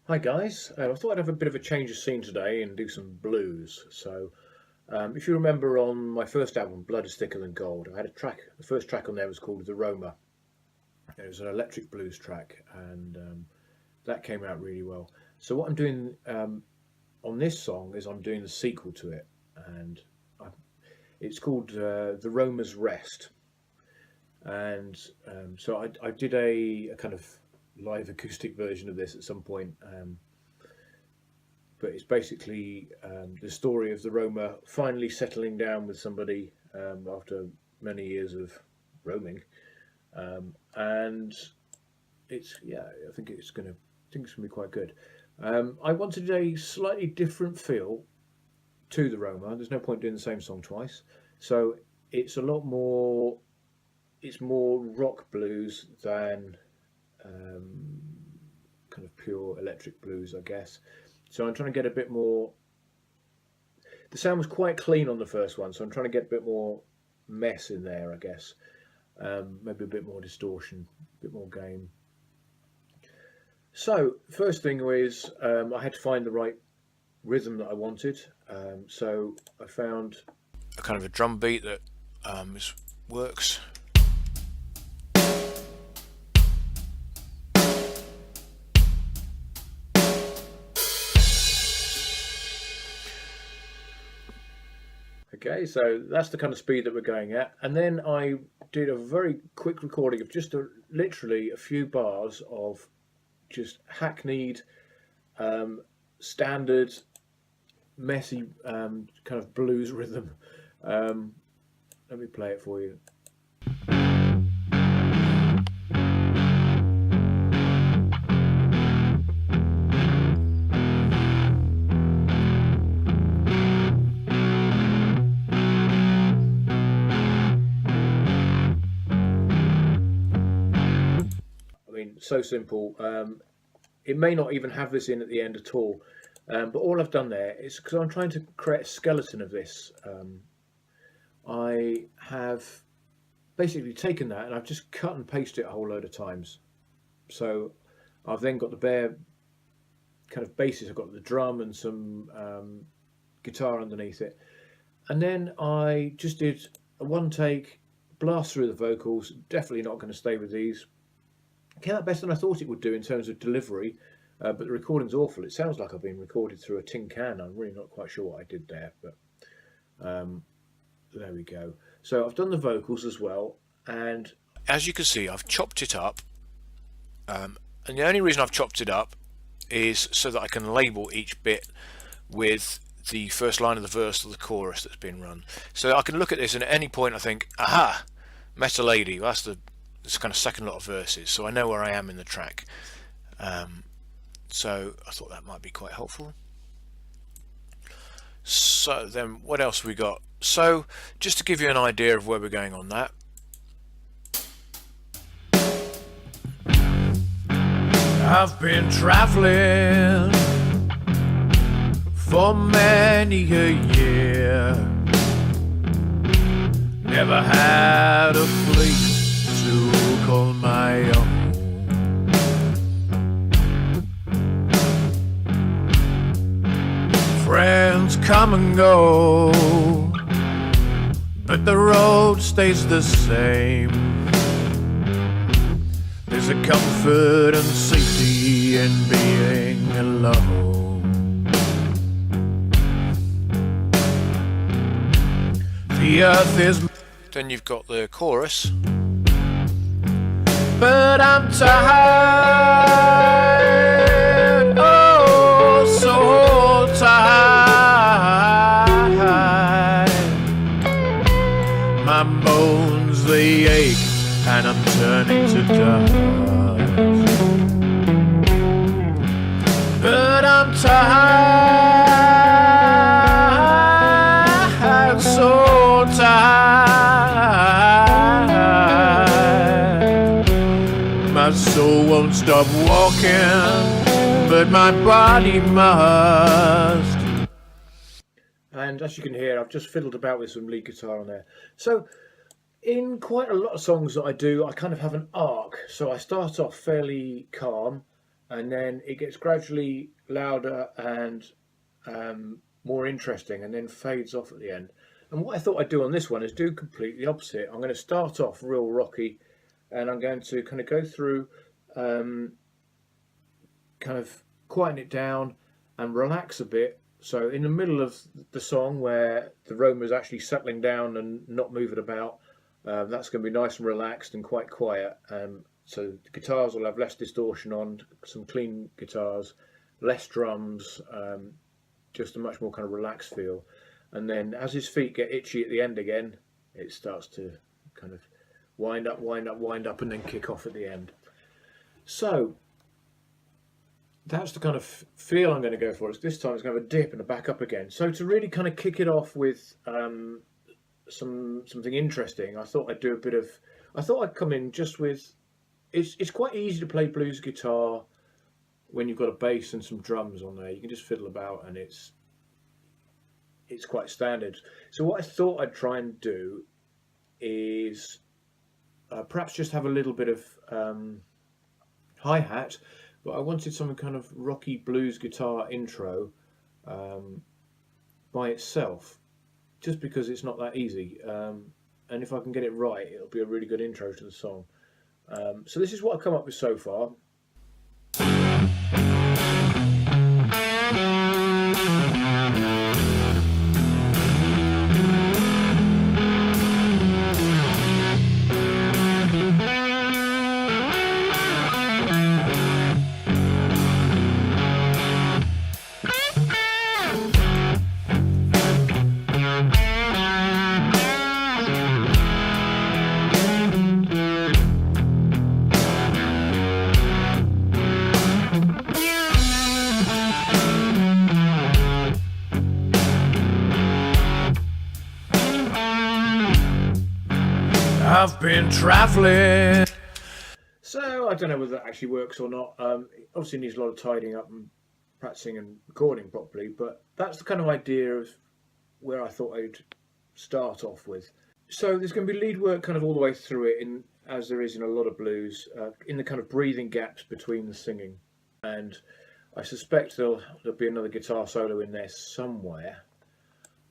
Hi guys, I thought I'd have a bit of a change of scene today and do some blues. If you remember on my first album, Blood is Thicker Than Gold, I had a track. The first track on there was called The Roma. It was an electric blues track, and that came out really well. So what I'm doing on this song is I'm doing the sequel to it, and I, it's called The Roma's Rest. And I did a kind of live acoustic version of this at some point. But it's basically the story of the Roma finally settling down with somebody after many years of roaming, and I think it's gonna be quite good. I wanted a slightly different feel to the Roma. There's no point doing the same song twice, so it's a lot more. It's more rock blues than um, kind of pure electric blues, I guess. So I'm trying to get a bit more. The sound was quite clean on the first one, so I'm trying to get a bit more mess in there, I guess. Maybe a bit more distortion, a bit more gain. So first thing is I had to find the right rhythm that I wanted. So I found a kind of a drum beat that works. Okay, so that's the kind of speed that we're going at. And then I did a very quick recording of literally a few bars of just hackneyed, standard, messy kind of blues rhythm. Let me play it for you. So simple. It may not even have this in at the end at all, but all I've done there is because I'm trying to create a skeleton of this. I have basically taken that and I've just cut and pasted it a whole load of times. So I've then got the bare kind of basis. I've got the drum and some guitar underneath it, and then I just did a one take blast through the vocals. Definitely not going to stay with these. Came out better than I thought it would do in terms of delivery, but the recording's awful. It sounds like I've been recorded through a tin can. I'm really not quite sure what I did there, but there we go. So I've done the vocals as well, and as you can see, I've chopped it up. And the only reason I've chopped it up is so that I can label each bit with the first line of the verse or the chorus that's been run. So I can look at this and at any point I think, aha, Met a Lady. Well, it's kind of second lot of verses, so I know where I am in the track. So I thought that might be quite helpful. So then what else we got? So just to give you an idea of where we're going on that. I've been traveling for many a year, never had a place to call my own. Friends come and go, but the road stays the same. There's a comfort and safety in being alone. The earth is... Then you've got the chorus. But I'm tired, oh so tired. My bones they ache and I'm turning to dust. But I'm tired, so tired. My soul won't stop walking, but my body must. And as you can hear, I've just fiddled about with some lead guitar on there. So in quite a lot of songs that I do, I kind of have an arc. So I start off fairly calm, and then it gets gradually louder and more interesting, and then fades off at the end. And what I thought I'd do on this one is do completely the opposite. I'm going to start off real rocky, and I'm going to kind of go through, kind of quieten it down and relax a bit. So in the middle of the song, where the Roma is actually settling down and not moving about, that's going to be nice and relaxed and quite quiet. So the guitars will have less distortion on, some clean guitars, less drums, just a much more kind of relaxed feel. And then as his feet get itchy at the end again, it starts to kind of wind up, wind up, wind up, and then kick off at the end. So that's the kind of feel I'm going to go for. This time it's going to have a dip and a back up again. So to really kind of kick it off with something interesting, I thought I'd do a bit of. I thought I'd come in just with. It's quite easy to play blues guitar when you've got a bass and some drums on there. You can just fiddle about, and it's quite standard. So what I thought I'd try and do is perhaps just have a little bit of hi-hat, but I wanted some kind of rocky blues guitar intro by itself, just because it's not that easy. And if I can get it right, it'll be a really good intro to the song. So this is what I've come up with so far. I've been travelling. So I don't know whether that actually works or not. Obviously needs a lot of tidying up and practicing and recording properly, but that's the kind of idea of where I thought I'd start off with. So there's going to be lead work kind of all the way through it, as there is in a lot of blues, in the kind of breathing gaps between the singing. And I suspect there'll be another guitar solo in there somewhere,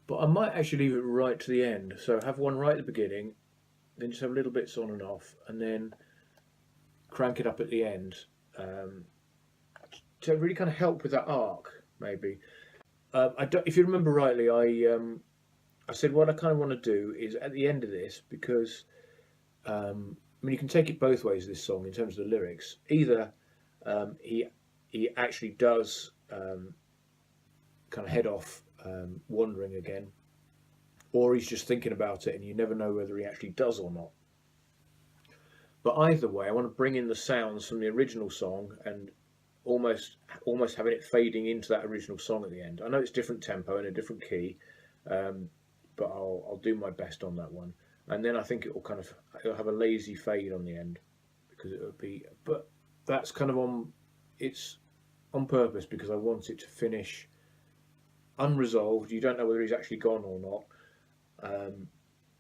but I might actually leave it right to the end. So have one right at the beginning, then just have little bits on and off, and then crank it up at the end, to really kind of help with that arc, maybe. If you remember rightly, I said what I kind of want to do is at the end of this, because I mean, you can take it both ways, this song, in terms of the lyrics. Either he actually does kind of head off wandering again, or he's just thinking about it and you never know whether he actually does or not. But either way, I want to bring in the sounds from the original song and almost having it fading into that original song at the end. I know it's different tempo and a different key, but I'll do my best on that one. And then I think it'll have a lazy fade on the end, because it would be. But that's kind of it's on purpose, because I want it to finish unresolved. You don't know whether he's actually gone or not.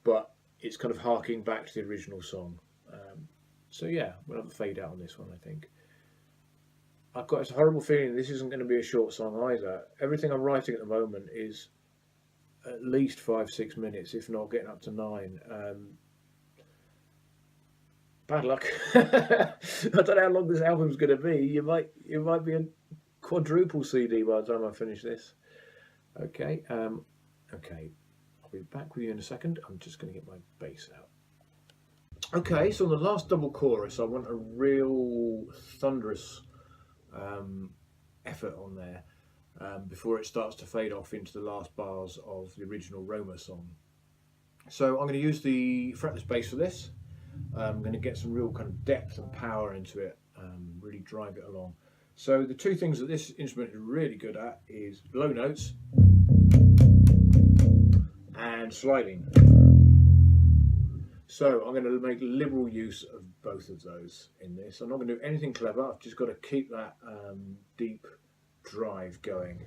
But it's kind of harking back to the original song. So yeah, we'll have a fade out on this one, I think. I've got this horrible feeling this isn't going to be a short song either. Everything I'm writing at the moment is at least 5-6 minutes, if not getting up to 9. Bad luck. I don't know how long this album's going to be. It might be a quadruple CD by the time I finish this. Okay. Okay. I'll be back with you in a second. I'm just going to get my bass out. Okay, so on the last double chorus, I want a real thunderous effort on there before it starts to fade off into the last bars of the original Roma song. So I'm going to use the fretless bass for this. I'm going to get some real kind of depth and power into it, really drive it along. So the two things that this instrument is really good at is low notes and sliding. So I'm going to make liberal use of both of those in this. I'm not going to do anything clever. I've just got to keep that deep drive going.